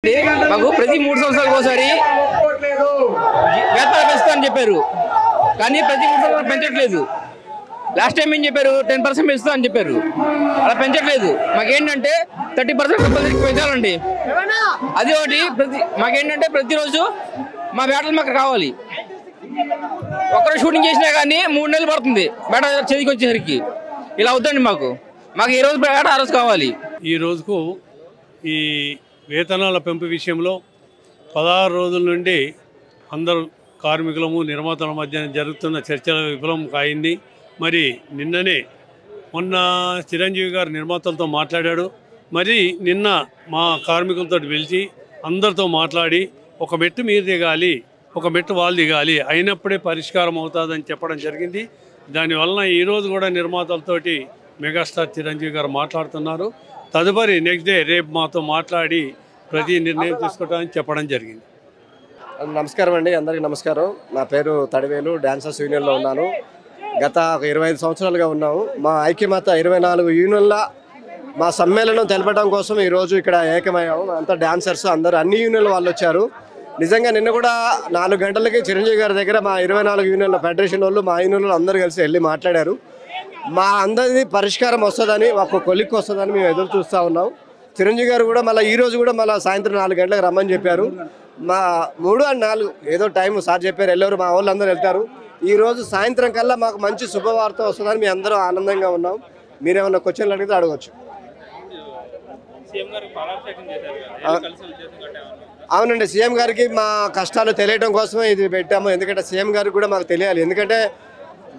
మాకు ప్రతి 3 సంవత్సరాలకు ఒకసారి వేతనాలు పెంచుతామని చెప్పారు, కానీ ప్రతి 3 సంవత్సరాలు పెంచట్లేదు. లాస్ట్ టైం ఏం చెప్పారు, 10% పెంచుతా అని చెప్పారు, అలా పెంచట్లేదు. మాకేంటంటే 30% కంపల్సరీ పెంచాలండి. అది ఒకటి. మాకేంటంటే ప్రతిరోజు మా వేటలు మాకు కావాలి. ఒక్కరు షూటింగ్ చేసినా కానీ 3 నెలలు పడుతుంది వేట చేతికి వచ్చేసరికి. ఇలా అవుతుంది. మాకు ఈ రోజు వేట ఆ రోజు కావాలి. ఈ రోజుకు ఈ వేతనాల పెంపు విషయంలో 16 రోజుల నుండి అందరూ కార్మికులము నిర్మాతల మధ్య జరుగుతున్న చర్చల విఫలం అయింది. మరి నిన్ననే మొన్న చిరంజీవి గారు నిర్మాతలతో మాట్లాడాడు. మరి నిన్న మా కార్మికులతో పిలిచి అందరితో మాట్లాడి ఒక మెట్టు మీరు దిగాలి, ఒక మెట్టు వాళ్ళు దిగాలి, అయినప్పుడే పరిష్కారం అవుతుందని చెప్పడం జరిగింది. దానివలన ఈరోజు కూడా నిర్మాతలతోటి మెగాస్టార్ చిరంజీవి గారు మాట్లాడుతున్నారు. తదుపరి నెక్స్ట్ డే రేపు మాతో మాట్లాడి ప్రతి నిర్ణయం తీసుకోవడానికి చెప్పడం జరిగింది. నమస్కారం అండి, అందరికీ నమస్కారం. నా పేరు తడివేలు, డాన్సర్స్ యూనియన్లో ఉన్నాను. గత 25 సంవత్సరాలుగా ఉన్నాము. మా ఐక్యమత 24 యూనియన్ల మా సమ్మేళనం తెలపడం కోసం ఈరోజు ఇక్కడ ఏకమయ్యాము. అంతా డాన్సర్స్ అందరూ అన్ని యూనియన్ల వాళ్ళు వచ్చారు. నిజంగా నిన్న కూడా 4 గంటలకి చిరంజీవి గారి దగ్గర మా 24 యూనియన్ల ఫెడరేషన్ వాళ్ళు మా యూనియన్లు అందరూ కలిసి వెళ్ళి మాట్లాడారు. మా అందరిది పరిష్కారం వస్తుందని, ఒక కొలిక్కి వస్తుందని మేము ఎదురు చూస్తూ ఉన్నాం. చిరంజీవి గారు కూడా మళ్ళీ ఈరోజు కూడా మళ్ళీ సాయంత్రం 4 గంటలకు రమ్మని చెప్పారు. మా 3 and 4 ఏదో టైం సార్ చెప్పారు, వెళ్ళారు. మా వాళ్ళు అందరూ వెళ్తారు. ఈరోజు సాయంత్రం కల్లా మాకు మంచి శుభవార్త వస్తుందని మేము అందరూ ఆనందంగా ఉన్నాం. మీరేమన్నా క్వశ్చన్లు అడిగితే అడగవచ్చు. అవునండి, సీఎం గారికి మా కష్టాలు తెలియడం కోసమే ఇది పెట్టాము. ఎందుకంటే సీఎం గారికి కూడా మాకు తెలియాలి. ఎందుకంటే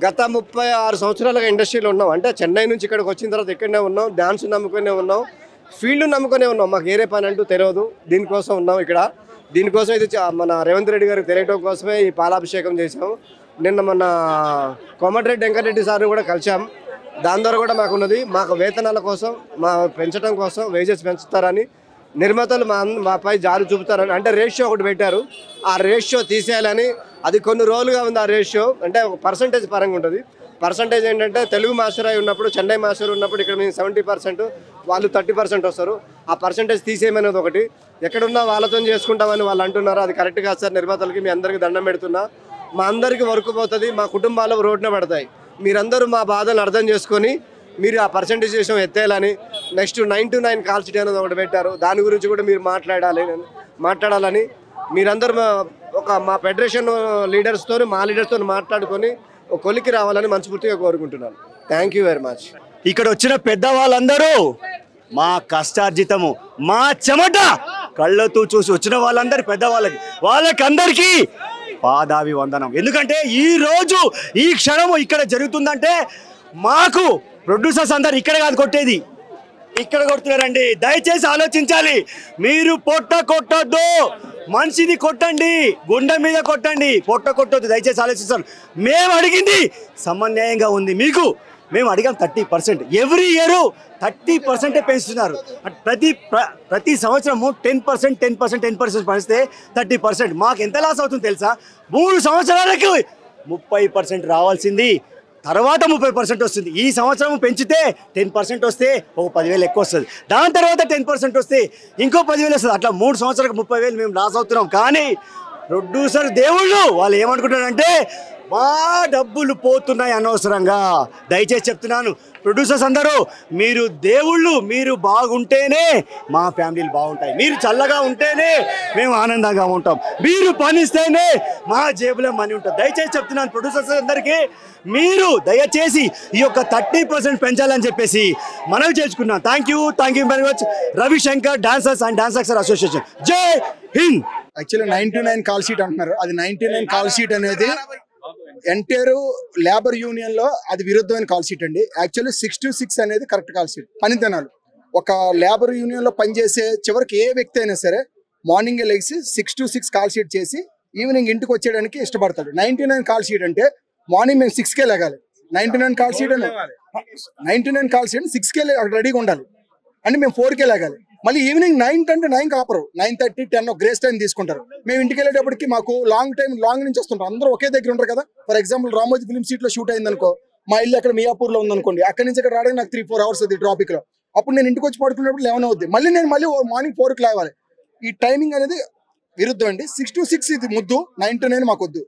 గత 36 సంవత్సరాలుగా ఇండస్ట్రీలో ఉన్నాం. అంటే చెన్నై నుంచి ఇక్కడికి వచ్చిన తర్వాత ఇక్కడనే ఉన్నాం. డాన్స్ నమ్ముకునే ఉన్నాం, ఫీల్డ్ నమ్ముకునే ఉన్నాం. మాకు వేరే పని అంటూ తెలియదు. దీనికోసం ఉన్నాం ఇక్కడ. దీనికోసం ఇది మన రేవంత్ రెడ్డి గారికి తెలియటం కోసమే ఈ పాలాభిషేకం చేసాము. నిన్న మన కోమటిరెడ్డి వెంకటరెడ్డి సార్ని కూడా కలిసాం. దాని ద్వారా కూడా మాకున్నది, మాకు వేతనాల కోసం, మా పెంచడం కోసం, వేజెస్ పెంచుతారని నిర్మాతలు మాపై జారి చూపుతారని, అంటే రేషియో ఒకటి పెట్టారు. ఆ రేషియో తీసేయాలని, అది కొన్ని రోజులుగా ఉంది. ఆ రేషియో అంటే ఒక పర్సంటేజ్ పరంగా ఉంటుంది. పర్సంటేజ్ ఏంటంటే తెలుగు మాస్టర్ అయి ఉన్నప్పుడు, చెన్నై మాస్టర్ ఉన్నప్పుడు ఇక్కడ మేము 70%, వాళ్ళు 30% వస్తారు. ఆ పర్సంటేజ్ తీసేయమనేది ఒకటి. ఎక్కడున్నా వాళ్ళతో చేసుకుంటామని వాళ్ళు అంటున్నారు. అది కరెక్ట్ కాదు సార్. నిర్మాతలకి మీ అందరికీ దండం పెడుతున్నా. మా అందరికీ వర్క్ పోతుంది, మా కుటుంబాలు రోడ్డున పడతాయి. మీరందరూ మా బాధలు అర్థం చేసుకొని మీరు ఆ పర్సంటేజేషన్ ఎత్తేయాలని, నెక్స్ట్ 9 to 9 కాల్ షీట్ అనేది ఒకటి పెట్టారు. దాని గురించి కూడా మీరు మాట్లాడాలని మీరందరూ మా ఫెడరేషన్ లీడర్స్తో, మా లీడర్స్తో మాట్లాడుకొని ఒక కొలికి రావాలని మనస్ఫూర్తిగా కోరుకుంటున్నాను. Thank you very much. ఇక్కడ వచ్చిన పెద్దవాళ్ళందరూ మా కష్టార్జితము, మా చెమట కళ్ళతో చూసి వచ్చిన వాళ్ళందరూ వాళ్ళకి అందరికీ పాదాభి వందనం. ఎందుకంటే ఈ రోజు ఈ క్షణము ఇక్కడ జరుగుతుందంటే మాకు ప్రొడ్యూసర్స్ అందరు ఇక్కడ కాదు కొట్టేది, ఇక్కడ కొడుతున్నారండి. దయచేసి ఆలోచించాలి. మీరు పొట్ట కొట్టొద్దు, మనిషిని కొట్టండి, గుండె మీద కొట్టండి, పొట్ట కొట్టొద్దు. దయచేసి ఆలోచించాలి. మేము అడిగింది సమన్యాయంగా ఉంది. మేము అడిగాం 30%. ఎవ్రీ ఇయర్ 30% పెంచుతున్నారు. ప్రతి సంవత్సరము 10% పెంచితే 30%. మాకు ఎంత లాస్ అవుతుంది తెలుసా? 3 సంవత్సరాలకు 30% రావాల్సింది, తర్వాత 30% వస్తుంది. ఈ సంవత్సరం పెంచితే 10% వస్తే ఒక 10,000 ఎక్కువ వస్తుంది. దాని తర్వాత 10% వస్తే ఇంకో 10,000 వస్తుంది. అట్లా 3 సంవత్సరాలకు 30,000 మేము లాస్ అవుతున్నాం. కానీ ప్రొడ్యూసర్ దేవుళ్ళు వాళ్ళు ఏమనుకుంటారంటే మా డబ్బులు పోతున్నాయి అనవసరంగా. దయచేసి చెప్తున్నాను, ప్రొడ్యూసర్స్ అందరూ మీరు దేవుళ్ళు, మీరు బాగుంటేనే మా ఫ్యామిలీలు బాగుంటాయి. మీరు చల్లగా ఉంటేనే మేము ఆనందంగా ఉంటాం. మీరు పనిస్తేనే మా జేబులో మనీ ఉంటుంది. దయచేసి చెప్తున్నాను ప్రొడ్యూసర్స్ అందరికీ, మీరు దయచేసి ఈ యొక్క 30% పెంచాలని చెప్పేసి మనవి చేసుకున్నాను. Thank you very much. Ravishankar dancers and dance association. జై హింద్. యాక్చువల్లీ 99 కాల్ షీట్ అంటున్నారు. అది 99 కాల్ షీట్ అనేది ఎంటైర్ లేబర్ యూనియన్ లో అది విరుద్ధమైన కాల్ షీట్ అండి. యాక్చువల్లీ 6 to 6 అనేది కరెక్ట్ కాల్ షీట్. పనితనాలు ఒక లేబర్ యూనియన్ లో పనిచేసే చివరికి ఏ వ్యక్తి అయినా సరే మార్నింగ్ లెగిసి 6 to 6 కాల్ షీట్ చేసి ఈవినింగ్ ఇంటికి వచ్చేయడానికి ఇష్టపడతాడు. 99 కాల్ షీట్ అంటే మార్నింగ్ మేము 6కే లేగాలి. 99 కాల్ షీట్ 6కే రెడీగా ఉండాలి. అంటే మేము 4కే లేగాలి. మళ్ళీ ఈవినింగ్ 9 అంటే 9 ఆపరు, 9:30, 10 గ్రేస్ టైం తీసుకుంటారు. మేము ఇంటికి వెళ్ళేటప్పటికి మాకు లాంగ్ నుంచి వస్తుంటారు. అందరూ ఒకే దగ్గర ఉంటారు కదా. For example Ramoji film city లో షూట్ అయింది అనుకో, మా ఇల్లు అక్కడ మియాపూర్ లో ఉందనుకోండి, అక్కడి నుంచి ఇక్కడ రావడానికి నాకు 3-4 hours అది ట్రాఫిక్ లో. అప్పుడు నేను ఇంటికి వచ్చి పడుకున్నప్పుడు 11 అవుద్ది. మళ్ళీ మార్నింగ్ 4కి లేవాలి. ఈ టైమింగ్ అనేది విరుద్ధం అండి. 6 to 6 ఇది ముద్దు, 9 to 9 మాకు వద్దు.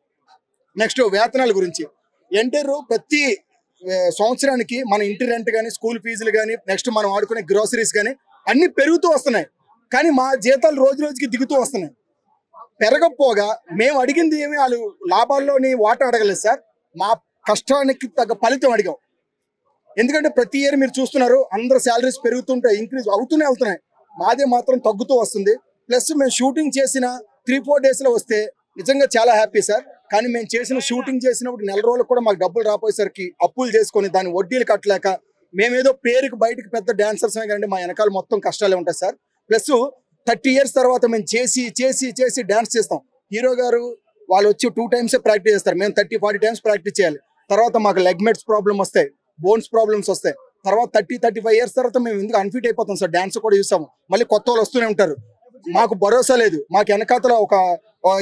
నెక్స్ట్ వేతనాల గురించి ఎంటర్ ప్రతి సంవత్సరానికి మన ఇంటి రెంట్ కానీ, స్కూల్ ఫీజులు కానీ, నెక్స్ట్ మనం వాడుకునే గ్రోసరీస్ కానీ అన్ని పెరుగుతూ వస్తున్నాయి. కానీ మా జీతాలు రోజు రోజుకి దిగుతూ వస్తున్నాయి. పెరగకపోగా మేము అడిగింది ఏమి వాళ్ళు లాభాల్లోని వాటా అడగలేదు సార్, మా కష్టానికి తగ్గ ఫలితం అడిగాం. ఎందుకంటే ప్రతి ఇయర్ మీరు చూస్తున్నారు అందరు శాలరీస్ పెరుగుతుంటాయి, ఇంక్రీజ్ అవుతూనే వెళ్తున్నాయి. మాదే మాత్రం తగ్గుతూ వస్తుంది. ప్లస్ మేము షూటింగ్ చేసిన 3-4 డేస్లో వస్తే నిజంగా చాలా హ్యాపీ సార్. కానీ మేము చేసిన షూటింగ్ చేసినప్పుడు నెల రోజులకు కూడా మాకు డబ్బులు రాపోయేసరికి అప్పులు చేసుకొని దాని వడ్డీలు కట్టలేక మేమేదో పేరుకి బయటకు పెద్ద డాన్సర్స్ కానీ మా వెనకాల మొత్తం కష్టాలే ఉంటాయి సార్. ప్లస్ 30 years తర్వాత మేము చేసి చేసి చేసి డాన్స్ చేస్తాం. హీరో గారు వాళ్ళు వచ్చి 2 times ప్రాక్టీస్ చేస్తారు, మేము 30-40 times ప్రాక్టీస్ చేయాలి. తర్వాత మాకు లెగ్ మెట్స్ ప్రాబ్లమ్ వస్తాయి, బోన్స్ ప్రాబ్లమ్స్ వస్తాయి. తర్వాత 30-35 years తర్వాత మేము ఎందుకు అన్ఫిట్ అయిపోతాం సార్. డాన్స్ కూడా చూస్తాము, మళ్ళీ కొత్త వాళ్ళు వస్తూనే ఉంటారు. మాకు భరోసా లేదు, మాకు వెనకాతల ఒక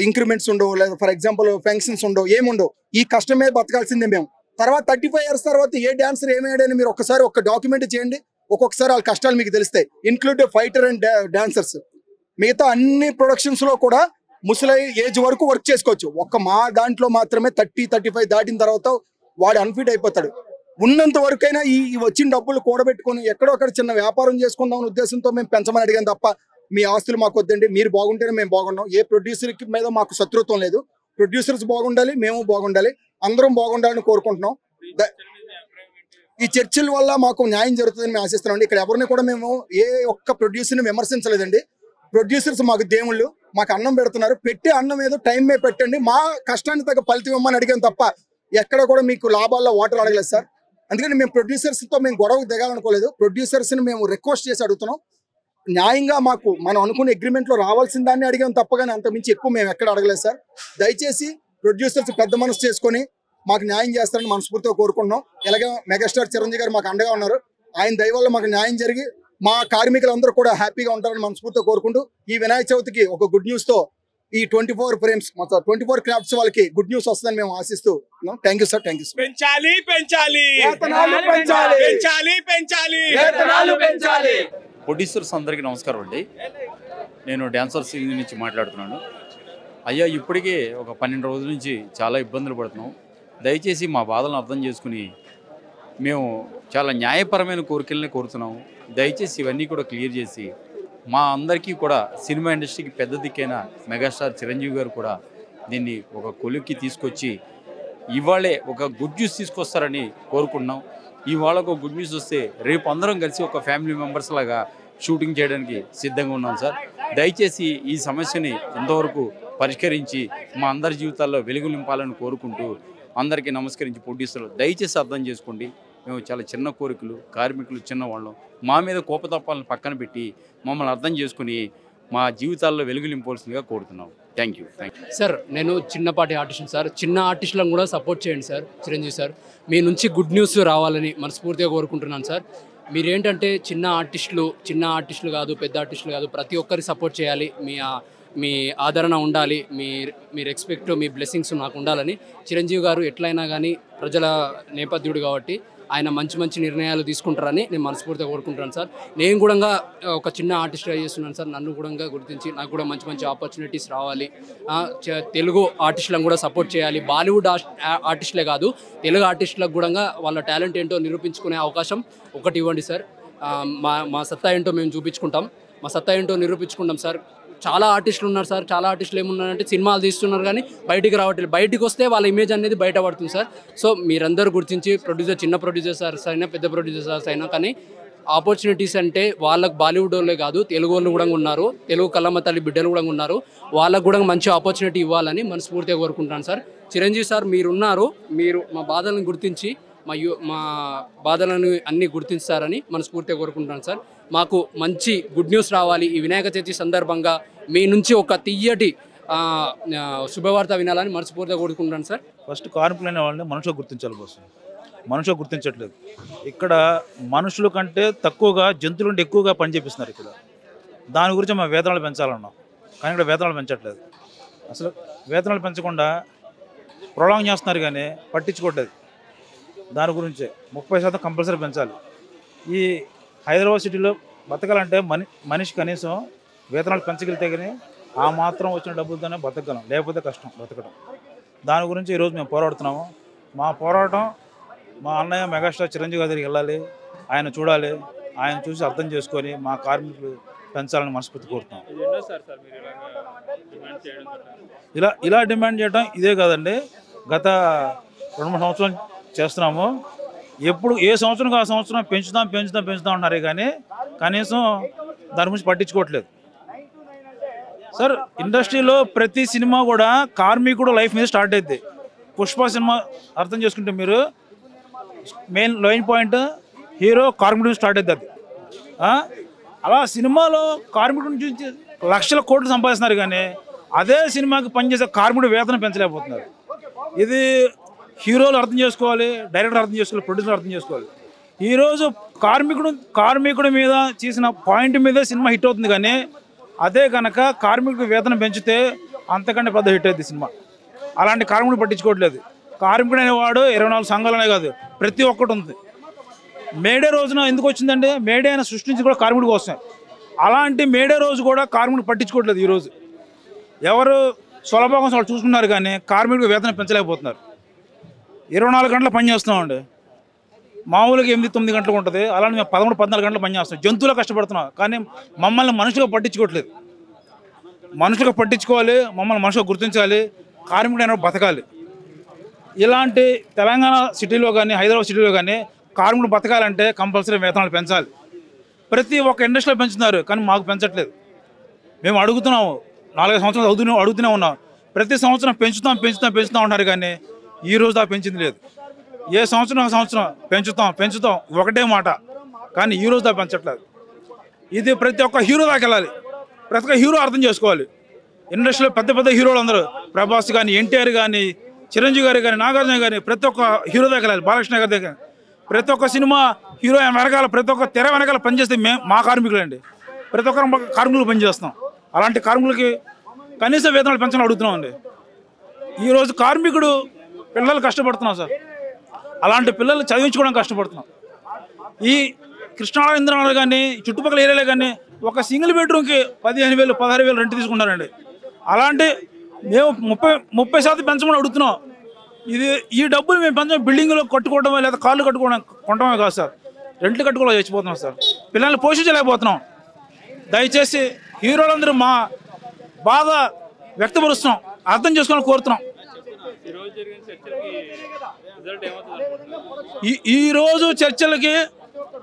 ఇంక్రిమెంట్స్ ఉండవు, లేదా ఫర్ ఎగ్జాంపుల్ ఫంక్షన్స్ ఉండవు, ఏముండవు. ఈ కష్టమే బతకాల్సిందే మేము. తర్వాత 35 years తర్వాత ఏ డాన్సర్ ఏమయ్యాడని మీరు ఒక్కసారి ఒక డాక్యుమెంట్ చేయండి, ఒక్కొక్కసారి వాళ్ళ కష్టాలు మీకు తెలుస్తాయి. Include fighter and dancers. మిగతా అన్ని ప్రొడక్షన్స్ లో కూడా ముసలి ఏజ్ వరకు వర్క్ చేసుకోవచ్చు. ఒక్క మా దాంట్లో మాత్రమే 30-35 దాటిన తర్వాత వాడు అన్ఫిట్ అయిపోతాడు. ఉన్నంత వరకైనా ఈ వచ్చిన డబ్బులు కూడబెట్టుకొని ఎక్కడో అక్కడ చిన్న వ్యాపారం చేసుకుందాం ఉద్దేశంతో మేము పెంచమని అడిగాం తప్ప మీ ఆస్తులు మాకు వద్దండి, మీరు బాగుంటేనే మేము బాగున్నాం. ఏ ప్రొడ్యూసర్ మీద మాకు శత్రుత్వం లేదు. ప్రొడ్యూసర్స్ బాగుండాలి, మేము బాగుండాలి, అందరం బాగుండాలని కోరుకుంటున్నాం. ఈ చర్చల వల్ల మాకు న్యాయం జరుగుతుందని మేము ఆశిస్తున్నాం. ఇక్కడ ఎవరిని కూడా మేము ఏ ఒక్క ప్రొడ్యూసర్ని విమర్శించలేదండి. ప్రొడ్యూసర్స్ మాకు దేవుళ్ళు, మాకు అన్నం పెడుతున్నారు. పెట్టే అన్నం ఏదో టైం మీద పెట్టండి, మా కష్టాన్ని తగ్గ ఫలితం ఇవ్వమని అడిగాం తప్ప ఎక్కడ కూడా మీకు లాభాల్లో వాటర్ అడగలేదు సార్. అందుకని మేము ప్రొడ్యూసర్స్తో మేము గొడవకు దిగాలనుకోలేదు. ప్రొడ్యూసర్స్ని మేము రిక్వెస్ట్ చేసి అడుగుతున్నాం, న్యాయంగా మాకు మనం అనుకునే అగ్రిమెంట్లో రావాల్సిన దాన్ని అడిగాం తప్ప కానీ అంతమించి ఎక్కువ మేము ఎక్కడ అడగలేదు సార్. దయచేసి ప్రొడ్యూసర్స్ పెద్ద మనసు చేసుకొని మాకు న్యాయం చేస్తారని మనస్ఫూర్తిగా కోరుకుంటున్నాం. ఇలాగే మెగాస్టార్ చిరంజీవి గారు మాకు అండగా ఉన్నారు. ఆయన దయ వల్ల మాకు న్యాయం జరిగి మా కార్మికులందరూ కూడా హ్యాపీగా ఉంటారని మనస్ఫూర్తిగా కోరుకుంటూ ఈ వినాయక చవితికి ఒక గుడ్ న్యూస్ తో ఈ 24 frames 24 crafts వాళ్ళకి గుడ్ న్యూస్ వస్తుందని మేము ఆశిస్తూ thank you sir. Thank you sir. పెంచాలి పెంచాలి పెంచాలి. ప్రొడ్యూసర్స్ అందరికీ నమస్కారం అండి. నేను డాన్సర్స్ నుంచి మాట్లాడుతున్నాను. అయ్యా, ఇప్పటికే ఒక 12 రోజుల నుంచి చాలా ఇబ్బందులు పడుతున్నాం. దయచేసి మా బాధలను అర్థం చేసుకుని మేము చాలా న్యాయపరమైన కోరికలనే కోరుతున్నాము. దయచేసి ఇవన్నీ కూడా క్లియర్ చేసి మా అందరికీ కూడా సినిమా ఇండస్ట్రీకి పెద్ద దిక్కైన మెగాస్టార్ చిరంజీవి గారు కూడా దీన్ని ఒక కొలిక్కి తీసుకొచ్చి ఇవాళే ఒక గుడ్ న్యూస్ తీసుకొస్తారని కోరుకుంటున్నాం. ఇవాళ ఒక గుడ్ న్యూస్ వస్తే రేపు అందరం కలిసి ఒక ఫ్యామిలీ మెంబర్స్ లాగా షూటింగ్ చేయడానికి సిద్ధంగా ఉన్నాం సార్. దయచేసి ఈ సమస్యని ఎంతవరకు పరిష్కరించి మా అందరి జీవితాల్లో వెలుగు నింపాలని కోరుకుంటూ అందరికీ నమస్కరించి ప్రొడ్యూసర్లు దయచేసి అర్థం చేసుకోండి. మేము చాలా చిన్న కోరికలు, కార్మికులు చిన్నవాళ్ళం. మా మీద కోపతప్పాలను పక్కన పెట్టి మమ్మల్ని అర్థం చేసుకుని మా జీవితాల్లో వెలుగు నింపవలసిందిగా కోరుతున్నాం. Thank you. సార్, నేను చిన్నపాటి ఆర్టిస్ట్ సార్. చిన్న ఆర్టిస్టులను కూడా సపోర్ట్ చేయండి సార్. చిరంజీవి సార్, మీ నుంచి గుడ్ న్యూస్ రావాలని మనస్ఫూర్తిగా కోరుకుంటున్నాను సార్. మీరేంటంటే చిన్న ఆర్టిస్టులు కాదు, పెద్ద ఆర్టిస్టులు కాదు, ప్రతి ఒక్కరికి సపోర్ట్ చేయాలి. మీ ఆదరణ ఉండాలి, మీ రెస్పెక్ట్, మీ బ్లెస్సింగ్స్ నాకు ఉండాలని. చిరంజీవి గారు ఎట్లయినా కానీ ప్రజల నేపథ్యుడు కాబట్టి ఆయన మంచి నిర్ణయాలు తీసుకుంటారని నేను మనస్ఫూర్తిగా కోరుకుంటున్నాను సార్. నేను కూడా ఒక చిన్న ఆర్టిస్ట్గా చేస్తున్నాను సార్. నన్ను కూడా గుర్తించి నాకు కూడా మంచి ఆపర్చునిటీస్ రావాలి. తెలుగు ఆర్టిస్టులను కూడా సపోర్ట్ చేయాలి. బాలీవుడ్ ఆర్టిస్టులే కాదు, తెలుగు ఆర్టిస్టులకు కూడా వాళ్ళ టాలెంట్ ఏంటో నిరూపించుకునే అవకాశం ఒకటి ఇవ్వండి సార్. మా సత్తా ఏంటో మేము చూపించుకుంటాం, మా సత్తా ఏంటో నిరూపించుకుంటాం సార్. చాలా ఆర్టిస్టులు ఉన్నారు సార్. చాలా ఆర్టిస్టులు ఏమున్నారంటే సినిమాలు తీస్తున్నారు కానీ బయటికి రావట్లేదు. బయటికి వస్తే వాళ్ళ ఇమేజ్ అనేది బయటపడుతుంది సార్. సో మీరందరూ గుర్తించి చిన్న ప్రొడ్యూసర్స్ అయినా పెద్ద ప్రొడ్యూసర్స్ అయినా కానీ ఆపర్చునిటీస్ అంటే వాళ్ళకు బాలీవుడ్ వాళ్ళే కాదు, తెలుగు వాళ్ళు కూడా ఉన్నారు, తెలుగు కల్లమ్మ తల్లి బిడ్డలు కూడా ఉన్నారు. వాళ్ళకు కూడా మంచి ఆపర్చునిటీ ఇవ్వాలని మనస్ఫూర్తిగా కోరుకుంటాను సార్. చిరంజీవి సార్, మీరు మా బాధలను గుర్తించి మా బాధలను అన్నీ గుర్తిస్తారని మనస్ఫూర్తిగా కోరుకుంటున్నాను సార్. మాకు మంచి గుడ్ న్యూస్ రావాలి. ఈ వినాయక చవితి సందర్భంగా మీ నుంచి ఒక తీయటి శుభవార్త వినాలని మనస్ఫూర్తిగా కోరుకుంటున్నాను సార్. ఫస్ట్ కార్మికులైన వాళ్ళని మనుషులు గుర్తించాలి కోసం, మనుషులు గుర్తించట్లేదు. ఇక్కడ మనుషుల కంటే తక్కువగా జంతువుల నుండి ఎక్కువగా పని చేపిస్తున్నారు. ఇక్కడ దాని గురించి మేము వేతనాలు పెంచాలన్నాం, కానీ ఇక్కడ వేతనాలు పెంచట్లేదు. అసలు వేతనాలు పెంచకుండా ప్రొలాంగ్ చేస్తున్నారు కానీ పట్టించుకోవట్లేదు. దాని గురించే 30% కంపల్సరీ పెంచాలి. ఈ హైదరాబాద్ సిటీలో బతకాలంటే మనిషి కనీసం వేతనాలు పెంచగలిగితే కానీ ఆ మాత్రం వచ్చిన డబ్బులతోనే బతకగలం, లేకపోతే కష్టం బతకడం. దాని గురించి ఈరోజు మేము పోరాడుతున్నాము. మా పోరాటం మా అన్నయ్య మెగాస్టార్ చిరంజీవి గారి దగ్గరికి వెళ్ళాలి, ఆయన చూడాలి, ఆయన చూసి అర్థం చేసుకొని మా కార్మికులు పెంచాలని మనస్ఫూర్తి కోరుతున్నాం. ఇలా డిమాండ్ చేయడం ఇదే కాదండి, గత 2-3 సంవత్సరాలు చేస్తున్నాము. ఎప్పుడు ఏ సంవత్సరం ఆ సంవత్సరం పెంచుతాం అన్నారే కానీ కనీసం దాని గురించి పట్టించుకోవట్లేదు సార్. ఇండస్ట్రీలో ప్రతి సినిమా కూడా కార్మికుడు లైఫ్ మీద స్టార్ట్ అవుతుంది. పుష్ప సినిమా అర్థం చేసుకుంటే మీరు మెయిన్ పాయింట్ హీరో కార్మికుడు స్టార్ట్ అవుతుంది. అలా సినిమాలో కార్మికుడి నుంచి లక్షల కోట్లు సంపాదిస్తున్నారు కానీ అదే సినిమాకి పనిచేసే కార్మికుడు వేతనం పెంచలేకపోతున్నారు. ఇది హీరోలు అర్థం చేసుకోవాలి, డైరెక్టర్ అర్థం చేసుకోవాలి, ప్రొడ్యూసర్ అర్థం చేసుకోవాలి. ఈరోజు కార్మికుడి మీద చేసిన పాయింట్ మీద సినిమా హిట్ అవుతుంది కానీ అదే కనుక కార్మికుడికి వేతనం పెంచితే అంతకంటే పెద్ద హిట్ అవుతుంది సినిమా. అలాంటి కార్మికుడు పట్టించుకోవట్లేదు. కార్మికుడు అనేవాడు 24 సంఘాలనే కాదు, ప్రతి ఒక్కటి ఉంది. మేడే రోజున ఎందుకు వచ్చిందంటే మేడే అయినా సృష్టించి కూడా కార్మికుడి కోసం. అలాంటి మేడే రోజు కూడా కార్మికుడు పట్టించుకోవట్లేదు. ఈరోజు ఎవరు స్వలభాగం వాళ్ళు చూసుకున్నారు కానీ కార్మికుడికి వేతనం పెంచలేకపోతున్నారు. 24 గంటలు పని చేస్తున్నామండి. మామూలుగా 8-9 గంటలు ఉంటుంది, అలానే మేము 13-14 గంటలు పని చేస్తాం. జంతువులా కష్టపడుతున్నాం కానీ మమ్మల్ని మనుషులుగా పట్టించుకోవట్లేదు. మనుషులుగా పట్టించుకోవాలి, మమ్మల్ని మనుషులుగా గుర్తించాలి, కార్మికుడు అయినా బతకాలి. ఇలాంటి తెలంగాణ సిటీలో కానీ హైదరాబాద్ సిటీలో కానీ కార్మికుడు బతకాలంటే కంపల్సరీ వేతనాలు పెంచాలి. ప్రతి ఒక్క ఇండస్ట్రీలో పెంచుతున్నారు కానీ మాకు పెంచట్లేదు. మేము అడుగుతున్నాము, 4-5 సంవత్సరాలు అడుగుతూనే ఉన్నాం. ప్రతి సంవత్సరం పెంచుతాం ఉన్నారు కానీ ఈ రోజు దాకా పెంచింది లేదు. ఏ సంవత్సరం పెంచుతాం ఒకటే మాట కానీ ఈ రోజు దాకా పెంచట్లేదు. ఇది ప్రతి ఒక్క హీరో దాకా వెళ్ళాలి, ప్రతి ఒక్క హీరో అర్థం చేసుకోవాలి. ఇండస్ట్రీలో పెద్ద హీరోలు అందరూ ప్రభాస్ కానీ, ఎన్టీఆర్ కానీ, చిరంజీవి గారు కానీ, నాగార్జున కానీ ప్రతి ఒక్క హీరో దగ్గర వెళ్ళాలి, బాలకృష్ణ గారి దగ్గర. ప్రతి ఒక్క సినిమా హీరో వెనకాల ప్రతి ఒక్క తెర వెనకాల పనిచేస్తే మా కార్మికులు అండి. ప్రతి ఒక్కరు కార్మికులు పనిచేస్తాం. అలాంటి కార్మికులకి కనీస వేతనాలు పెంచాలని అడుగుతున్నాం అండి. ఈరోజు కార్మికుడు పిల్లలు కష్టపడుతున్నాం సార్, అలాంటి పిల్లలు చదివించుకోవడం కష్టపడుతున్నాం. ఈ కృష్ణా ఇంద్రాలు కానీ చుట్టుపక్కల ఏరియాలో కానీ ఒక సింగిల్ బెడ్రూమ్కి 15,000 16,000 రెంట్ తీసుకుంటారండి. అలాంటి మేము 30% పెంచమని అడుగుతున్నాం. ఈ డబ్బులు మేము పెంచడం బిల్డింగ్లో కట్టుకోవడమే లేదా కార్లు కొనడమే కాదు సార్, రెంట్లు కట్టుకోవడం చచ్చిపోతున్నాం సార్. పిల్లల్ని పోషించలేకపోతున్నాం. దయచేసి హీరోలందరూ మా బాధ వ్యక్తపరుస్తున్నాం, అర్థం చేసుకొని కోరుతున్నాం. ఈరోజు చర్చలకి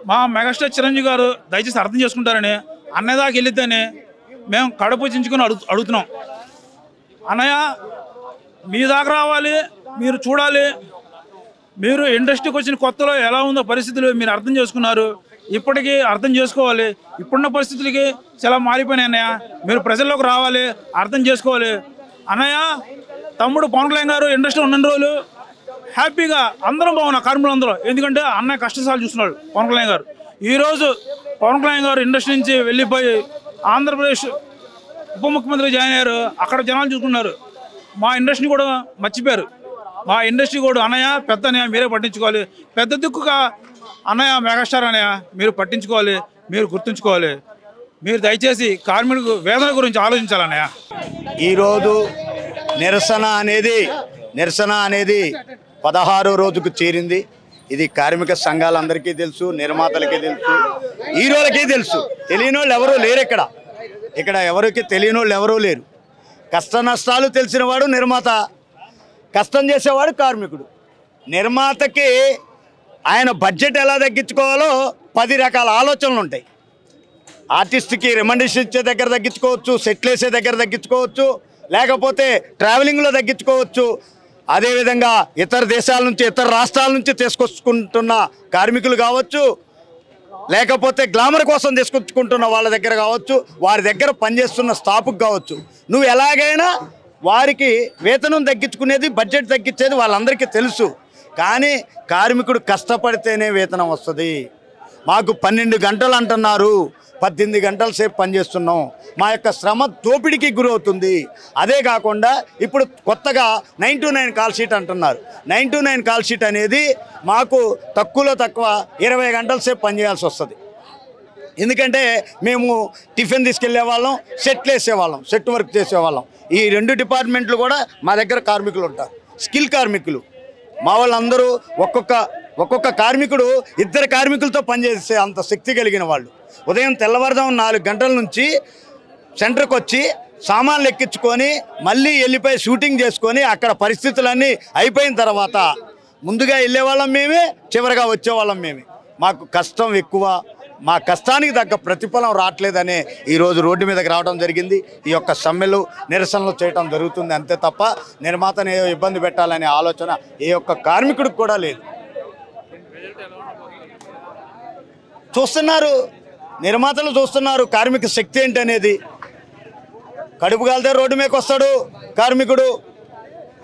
మా మెగాస్టార్ చిరంజీవి గారు దయచేసి అర్థం చేసుకుంటారని అన్నయ్య దాకా వెళ్ళిద్దని మేము కడుపు చించుకొని అడుగుతున్నాం. అన్నయ్య మీ దాకా రావాలి, మీరు చూడాలి. మీరు ఇండస్ట్రీకి వచ్చిన కొత్తలో ఎలా ఉందో పరిస్థితులు మీరు అర్థం చేసుకున్నారు, ఇప్పటికీ అర్థం చేసుకోవాలి. ఇప్పుడున్న పరిస్థితులకి చాలా మారిపోయినాయి అన్నయ్య. మీరు ప్రజల్లోకి రావాలి, అర్థం చేసుకోవాలి. అన్నయ్య తమ్ముడు పవన్ కళ్యాణ్ గారు ఇండస్ట్రీలో ఉన్న రోజులు హ్యాపీగా అందరం బాగున్నా, కార్మికులు అందరూ. ఎందుకంటే అన్నయ్య కష్టసాలు చూస్తున్నాడు పవన్ కళ్యాణ్ గారు. ఈరోజు పవన్ కళ్యాణ్ గారు ఇండస్ట్రీ నుంచి వెళ్ళిపోయి ఆంధ్రప్రదేశ్ ఉప ముఖ్యమంత్రి జాయిన్ అయ్యారు. అక్కడ జనాలు చూసుకున్నారు, మా ఇండస్ట్రీ కూడా మర్చిపోయారు. మా ఇండస్ట్రీ కూడా అన్నయ్య పెద్ద అన్నయ్య మీరే పట్టించుకోవాలి, పెద్ద దిక్కుగా అన్నయ్య మెగాస్టార్ అన్నయ్య మీరు పట్టించుకోవాలి, మీరు గుర్తుంచుకోవాలి. మీరు దయచేసి కార్మికులకు వేతన గురించి ఆలోచించాలన్నయ్య. ఈరోజు నిరసన అనేది 16వ రోజుకు చేరింది. ఇది కార్మిక సంఘాలందరికీ తెలుసు, నిర్మాతలకి తెలుసు, హీరోలకి తెలుసు. తెలియని వాళ్ళు ఎవరూ లేరు. ఇక్కడ ఎవరికి తెలియని వాళ్ళు ఎవరూ లేరు. కష్ట నష్టాలు తెలిసినవాడు నిర్మాత, కష్టం చేసేవాడు కార్మికుడు. నిర్మాతకి ఆయన బడ్జెట్ ఎలా తగ్గించుకోవాలో 10 రకాల ఆలోచనలు ఉంటాయి. ఆర్టిస్ట్కి రిమండేషన్ ఇచ్చే దగ్గర తగ్గించుకోవచ్చు, సెట్లు వేసే దగ్గర తగ్గించుకోవచ్చు, లేకపోతే ట్రావెలింగ్లో తగ్గించుకోవచ్చు. అదేవిధంగా ఇతర దేశాల నుంచి, ఇతర రాష్ట్రాల నుంచి తీసుకొచ్చుకుంటున్న కార్మికులు కావచ్చు, లేకపోతే గ్లామర్ కోసం తీసుకొచ్చుకుంటున్న వాళ్ళ దగ్గర కావచ్చు, వారి దగ్గర పనిచేస్తున్న స్టాఫ్కి కావచ్చు. నువ్వు ఎలాగైనా వారికి వేతనం తగ్గించుకునేది, బడ్జెట్ తగ్గించేది వాళ్ళందరికీ తెలుసు. కానీ కార్మికుడు కష్టపడితేనే వేతనం వస్తుంది. మాకు 12 గంటలు అంటున్నారు, 18 గంటల సేపు పనిచేస్తున్నాం. మా యొక్క శ్రమ దోపిడీకి గురవుతుంది. అదే కాకుండా ఇప్పుడు కొత్తగా 9 to 9 కాల్ షీట్ అంటున్నారు. 9 to 9 కాల్ షీట్ అనేది మాకు తక్కువలో తక్కువ 20 గంటల సేపు పనిచేయాల్సి వస్తుంది. ఎందుకంటే మేము టిఫిన్ తీసుకెళ్లే వాళ్ళం, సెట్లు వేసేవాళ్ళం, సెట్ వర్క్ చేసేవాళ్ళం. ఈ 2 డిపార్ట్మెంట్లు కూడా మా దగ్గర కార్మికులు ఉంటారు, స్కిల్ కార్మికులు. మా వాళ్ళందరూ ఒక్కొక్క కార్మికుడు 2 కార్మికులతో పనిచేసే అంత శక్తి కలిగిన వాళ్ళు. ఉదయం తెల్లవారుజాము 4 గంటల నుంచి సెంటర్కి వచ్చి సామాన్లు ఎక్కించుకొని మళ్ళీ వెళ్ళిపోయి షూటింగ్ చేసుకొని అక్కడ పరిస్థితులన్నీ అయిపోయిన తర్వాత ముందుగా వెళ్ళేవాళ్ళం మేమే, చివరిగా వచ్చేవాళ్ళం మేమే. మాకు కష్టం ఎక్కువ, మా కష్టానికి తగ్గ ప్రతిఫలం రావట్లేదనే ఈరోజు రోడ్డు మీదకి రావడం జరిగింది. ఈ యొక్క సమ్మెలు, నిరసనలు చేయడం జరుగుతుంది అంతే తప్ప నిర్మాతను ఏదో ఇబ్బంది పెట్టాలనే ఆలోచన ఏ ఒక్క కార్మికుడికి కూడా లేదు. చూస్తున్నారు, నిర్మాతలు చూస్తున్నారు కార్మిక శక్తి ఏంటి అనేది. కడుపు కాలితే రోడ్డు మీదకి వస్తాడు కార్మికుడు,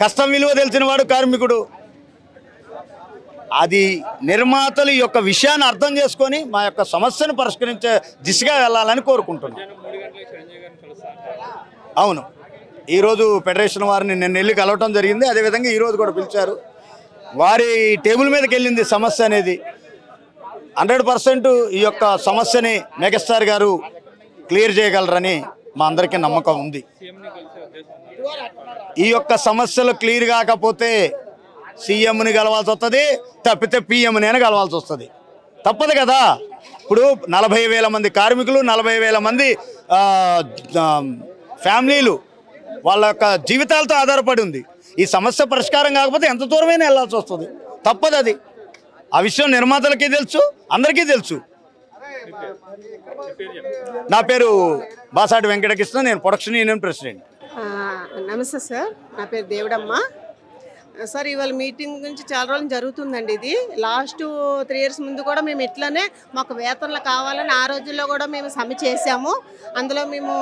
కష్టం విలువ తెలిసిన వాడు కార్మికుడు. అది నిర్మాతలు ఈ యొక్క విషయాన్ని అర్థం చేసుకొని మా యొక్క సమస్యను పరిష్కరించే దిశగా వెళ్ళాలని కోరుకుంటున్నాం. అవును, ఈరోజు ఫెడరేషన్ వారిని నిన్న వెళ్ళి కలవటం జరిగింది. అదేవిధంగా ఈరోజు కూడా పిలిచారు. వారి టేబుల్ మీదకి వెళ్ళింది సమస్య అనేది. 100% ఈ యొక్క సమస్యని మెగాస్టార్ గారు క్లియర్ చేయగలరని మా అందరికీ నమ్మకం ఉంది. ఈ యొక్క సమస్యలు క్లియర్ కాకపోతే సీఎంని కలవాల్సి వస్తుంది, తప్పితే పిఎంని కలవాల్సి వస్తుంది. తప్పదు కదా. ఇప్పుడు 40,000 మంది కార్మికులు, 40,000 మంది ఫ్యామిలీలు వాళ్ళ యొక్క జీవితాలతో ఆధారపడి ఉంది. ఈ సమస్య పరిష్కారం కాకపోతే ఎంత దూరమైనా వెళ్ళాల్సి వస్తుంది. తప్పదు అది. ఆ విషయం నిర్మాతలకి తెలుసు, అందరికీ తెలుసు. నా పేరు బాసాటి వెంకటకృష్ణ, నేను ప్రొడక్షన్ యూనియన్ ప్రెసిడెంట్. నమస్తే సార్, నా పేరు దేవుడమ్మ సార్. ఇవాళ మీటింగ్ గురించి చాలా రోజులు జరుగుతుందండి. ఇది లాస్ట్ 3 years ముందు కూడా మేము ఇట్లానే మాకు వేతనలు కావాలని ఆ రోజుల్లో కూడా మేము సమ్మె చేసాము. అందులో మేము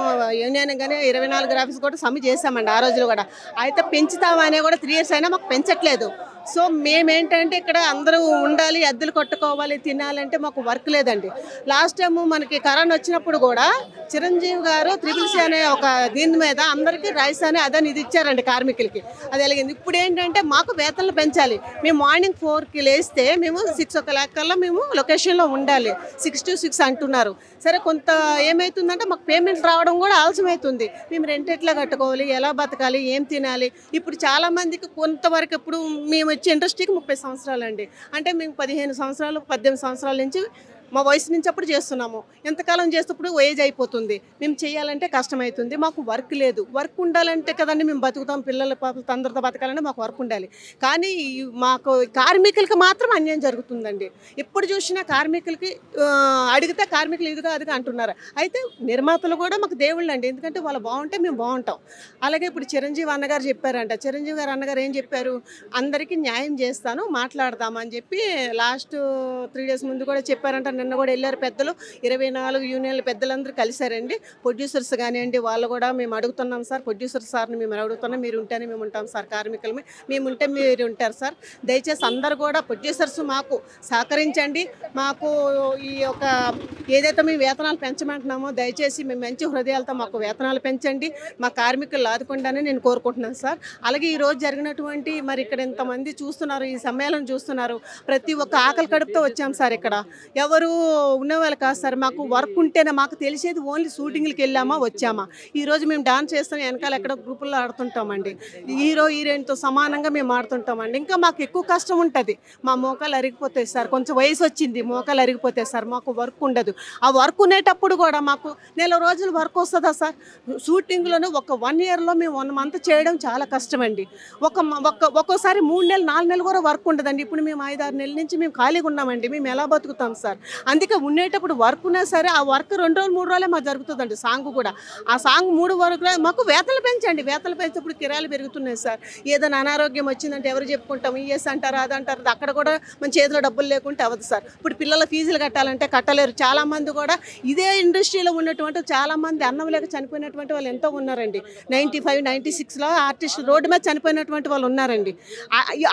యూనియన్ కానీ 24 ఆఫీస్ కూడా సమ్మె చేసామండి ఆ రోజులు కూడా. అయితే పెంచుతామనే కూడా 3 years అయినా మాకు పెంచట్లేదు. సో మేమేంటంటే ఇక్కడ అందరూ ఉండాలి, అద్దెలు కట్టుకోవాలి, తినాలంటే మాకు వర్క్ లేదండి. లాస్ట్ టైం మనకి కరోనా వచ్చినప్పుడు కూడా చిరంజీవి గారు CCC అనే ఒక దీని మీద అందరికీ రైస్ అని అదని ఇది ఇచ్చారండి కార్మికులకి. అది వెలిగింది. ఇప్పుడు ఏంటంటే మాకు వేతనలు పెంచాలి. మేము మార్నింగ్ 4కి లేస్తే మేము 6 o'clock కల్లా మేము లొకేషన్లో ఉండాలి. 6 to 6 అంటున్నారు. సరే, కొంత ఏమవుతుందంటే మాకు పేమెంట్ రావడం కూడా ఆలస్యం అవుతుంది. మేము రెంట్ ఎట్లా కట్టుకోవాలి, ఎలా బతకాలి, ఏం తినాలి. ఇప్పుడు చాలామందికి కొంతవరకు ఇప్పుడు మేము వచ్చే ఇండస్ట్రీకి 30 సంవత్సరాలండి. అంటే మేము 15 సంవత్సరాలు 18 సంవత్సరాల నుంచి మా వయసు నుంచి అప్పుడు చేస్తున్నాము. ఎంతకాలం చేసేటప్పుడు ఏజ్ అయిపోతుంది. మేము చేయాలంటే కష్టమవుతుంది. మాకు వర్క్ లేదు. వర్క్ ఉండాలంటే కదండి మేము బతుకుతాం. పిల్లల పాపలతో అందరితో బతకాలంటే మాకు వర్క్ ఉండాలి. కానీ మాకు కార్మికులకి మాత్రం అన్యాయం జరుగుతుందండి. ఎప్పుడు చూసినా కార్మికులకి అడిగితే కార్మికులు ఇదిగా అదిగా అంటున్నారు. అయితే నిర్మాతలు కూడా మాకు దేవుళ్ళు అండి. ఎందుకంటే వాళ్ళు బాగుంటే మేము బాగుంటాం. అలాగే ఇప్పుడు చిరంజీవి అన్నగారు చెప్పారంట. చిరంజీవి గారు అన్నగారు ఏం చెప్పారు, అందరికీ న్యాయం చేస్తాను, మాట్లాడదామని చెప్పి లాస్ట్ 3 days ముందు కూడా చెప్పారంట. నిన్న కూడా వెళ్ళారు పెద్దలు, 24 యూనియన్ల పెద్దలందరూ కలిశారండి. ప్రొడ్యూసర్స్ కానివ్వండి, వాళ్ళు కూడా మేము అడుగుతున్నాం సార్, ప్రొడ్యూసర్ సార్ని మేము అడుగుతున్నాం, మీరు ఉంటేనే మేము ఉంటాం సార్, కార్మికులమే మేము ఉంటే మీరు ఉంటారు సార్. దయచేసి అందరు కూడా ప్రొడ్యూసర్స్ మాకు సహకరించండి. మాకు ఈ యొక్క ఏదైతే మేము వేతనాలు పెంచమంటున్నామో దయచేసి మేము మంచి హృదయాలతో మాకు వేతనాలు పెంచండి, మా కార్మికులు ఆదుకుంటానని నేను కోరుకుంటున్నాను సార్. అలాగే ఈరోజు జరిగినటువంటి మరి ఇక్కడ ఇంతమంది చూస్తున్నారు, ఈ సమ్మేళనం చూస్తున్నారు, ప్రతి ఒక్క ఆకలి కడుపుతో వచ్చాం సార్. ఇక్కడ ఎవరు ఉన్నవాళ్ళు కాదు సార్. మాకు వర్క్ ఉంటేనే మాకు తెలిసేది ఓన్లీ షూటింగ్లకి వెళ్ళామా వచ్చామా. ఈరోజు మేము డాన్స్ చేస్తాం, వెనకాల ఎక్కడ గ్రూపుల్లో ఆడుతుంటామండి. హీరోయిన్తో సమానంగా మేము ఆడుతుంటామండి. ఇంకా మాకు ఎక్కువ కష్టం ఉంటుంది. మా మోకాలు అరిగిపోతాయి సార్. కొంచెం వయసు వచ్చింది, మోకాలు అరిగిపోతాయి సార్. మాకు వర్క్ ఉండదు. ఆ వర్క్ ఉండేటప్పుడు కూడా మాకు నెల రోజులు వర్క్ వస్తుందా సార్. షూటింగ్లోనే ఒక 1 yearలో మేము 1 month చేయడం చాలా కష్టమండి. ఒక్కోసారి 3 నెలలు 4 నెలలు కూడా వర్క్ ఉండదండి. ఇప్పుడు మేము 5-6 నెలల నుంచి మేము ఖాళీగా ఉన్నామండి. మేము ఎలా బతుకుతాం సార్. అందుకే ఉండేటప్పుడు వర్క్ ఉన్నా సరే ఆ వర్క్ 2 రోజులు 3 రోజులే మాకు జరుగుతుందండి. సాంగ్ కూడా ఆ సాంగ్ 3 వరకు మాకు వేతనలు పెంచండి. వేతనలు పెంచినప్పుడు కిరాయిలు పెరుగుతున్నాయి సార్. ఏదైనా అనారోగ్యం వచ్చిందంటే ఎవరు చెప్పుకుంటాం, ఈఎస్ అంటారు, అదంటారు. అక్కడ కూడా మన చేతిలో డబ్బులు లేకుంటే అవ్వదు సార్. ఇప్పుడు పిల్లల ఫీజులు కట్టాలంటే కట్టలేరు. చాలామంది కూడా ఇదే ఇండస్ట్రీలో ఉన్నటువంటి చాలామంది అన్నం లేక చనిపోయినటువంటి వాళ్ళు ఎంతో ఉన్నారండి. 95, 96లో ఆర్టిస్టులు రోడ్డు మీద చనిపోయినటువంటి వాళ్ళు ఉన్నారండి.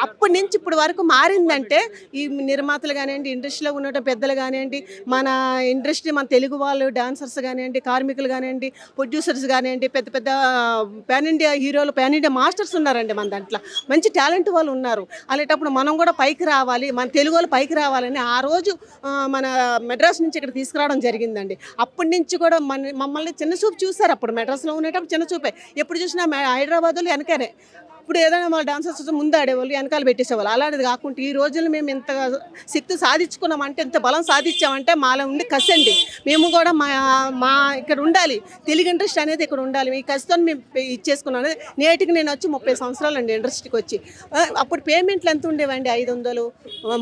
అప్పటి నుంచి ఇప్పుడు వరకు మారిందంటే ఈ నిర్మాతలు కానివ్వండి, ఇండస్ట్రీలో ఉన్నటువంటి పెద్దలు కానివ్వండి, మన ఇండస్ట్రీ, మన తెలుగు వాళ్ళు డాన్సర్స్ కానివ్వండి, కార్మికులు కానివ్వండి, ప్రొడ్యూసర్స్ కానివ్వండి, పెద్ద పెద్ద పాన్ ఇండియా హీరోలు, పాన్ ఇండియా మాస్టర్స్ ఉన్నారండి మన దాంట్లో. మంచి టాలెంట్ వాళ్ళు ఉన్నారు. అలాంటప్పుడు మనం కూడా పైకి రావాలి, మన తెలుగు వాళ్ళు పైకి రావాలని ఆ రోజు మన మెడ్రాస్ నుంచి ఇక్కడ తీసుకురావడం జరిగిందండి. అప్పటి నుంచి కూడా మమ్మల్ని చిన్న చూపు చూశారు. అప్పుడు మెడ్రాస్లో ఉండేటప్పుడు చిన్న చూపే, ఎప్పుడు చూసినా హైదరాబాద్లో వెనకనే. ఇప్పుడు ఏదైనా మా డాన్సర్స్ ముందు ఆడేవాళ్ళు, వెనకాల పెట్టేసేవాళ్ళు. అలాంటిది కాకుండా ఈ రోజుల్లో మేము ఇంత శక్తి సాధించుకున్నామంటే, ఇంత బలం సాధించామంటే మాలో ఉండి కసి అండి. మేము కూడా మా ఇక్కడ ఉండాలి, తెలుగు ఇండస్ట్రీ అనేది ఇక్కడ ఉండాలి. ఈ కసితో మేము ఇచ్చేసుకున్నాను. నేటికి నేను వచ్చి 30 సంవత్సరాలు అండి ఇండస్ట్రీకి వచ్చి. అప్పుడు పేమెంట్లు ఎంత ఉండేవండి? 500,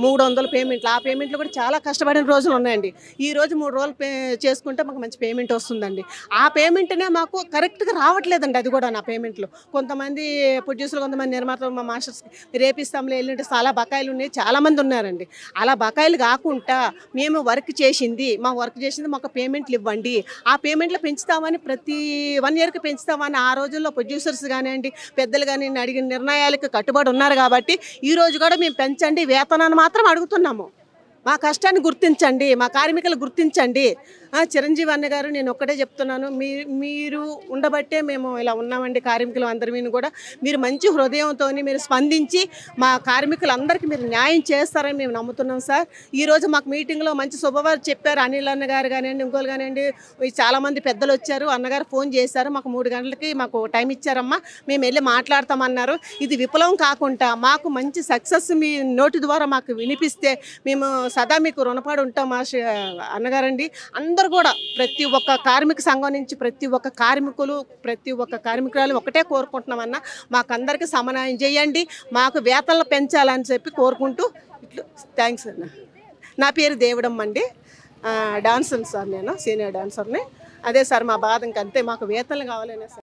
300 పేమెంట్లు. ఆ పేమెంట్లు కూడా చాలా కష్టపడిన రోజులు ఉన్నాయండి. ఈ రోజు 3 రోజులు చేసుకుంటే మాకు మంచి పేమెంట్ వస్తుందండి. ఆ పేమెంట్నే మాకు కరెక్ట్గా రావట్లేదండి. అది కూడా నా పేమెంట్లు కొంతమంది ప్రొడ్యూసర్, కొంతమంది నిర్మాతలు, మా మాస్టర్స్కి రేపిస్తాంలో వెళ్ళినట్టు చాలా బకాయిలు ఉన్నాయి, చాలామంది ఉన్నారండి. అలా బకాయిలు కాకుండా మేము వర్క్ చేసింది మాకు పేమెంట్లు ఇవ్వండి, ఆ పేమెంట్లు పెంచుతామని ప్రతి 1 ఇయర్కి పెంచుతామని ఆ రోజుల్లో ప్రొడ్యూసర్స్ కానివ్వండి, పెద్దలు కానీ అడిగిన నిర్ణయాలకు కట్టుబడి ఉన్నారు. కాబట్టి ఈ రోజు కూడా మేము పెంచండి వేతనాన్ని మాత్రం అడుగుతున్నాము. మా కష్టాన్ని గుర్తించండి, మా కార్మికులు గుర్తించండి. చిరంజీవి అన్న గారు, నేను ఒక్కటే చెప్తున్నాను, మీరు ఉండబట్టే మేము ఇలా ఉన్నామండి. కార్మికులు అందరినీ కూడా మీరు మంచి హృదయంతో మీరు స్పందించి మా కార్మికులందరికీ మీరు న్యాయం చేస్తారని మేము నమ్ముతున్నాం సార్. ఈరోజు మాకు మీటింగ్లో మంచి శుభవార్త చెప్పారు. అనిల్ అన్న గారు కానివ్వండి, ఇంకోళ్ళు కానివ్వండి, చాలామంది పెద్దలు వచ్చారు. అన్నగారు ఫోన్ చేశారు, మాకు 3 గంటలకి మాకు టైం ఇచ్చారమ్మా, మేము వెళ్ళి మాట్లాడతామన్నారు. ఇది విఫలం కాకుండా మాకు మంచి సక్సెస్ మీ నోటి ద్వారా మాకు వినిపిస్తే మేము సదా మీకు రుణపడి ఉంటాం మా అన్నగారండి. అందరూ కూడా ప్రతి ఒక్క కార్మిక సంఘం నుంచి ప్రతి ఒక్క కార్మికులు, ప్రతి ఒక్క కార్మికురాలు ఒకటే కోరుకుంటున్నామన్నా, మాకందరికీ సమన్వయం చేయండి, మాకు వేతనలు పెంచాలని చెప్పి కోరుకుంటూ ఇట్లా థ్యాంక్స్ అన్న. నా పేరు దేవుడమ్మ అండి, డాన్సర్ సార్, నేను సీనియర్ డాన్సర్ని. అదే సార్ మా బాధ, ఇంకంతే, మాకు వేతనలు కావాలనే సార్.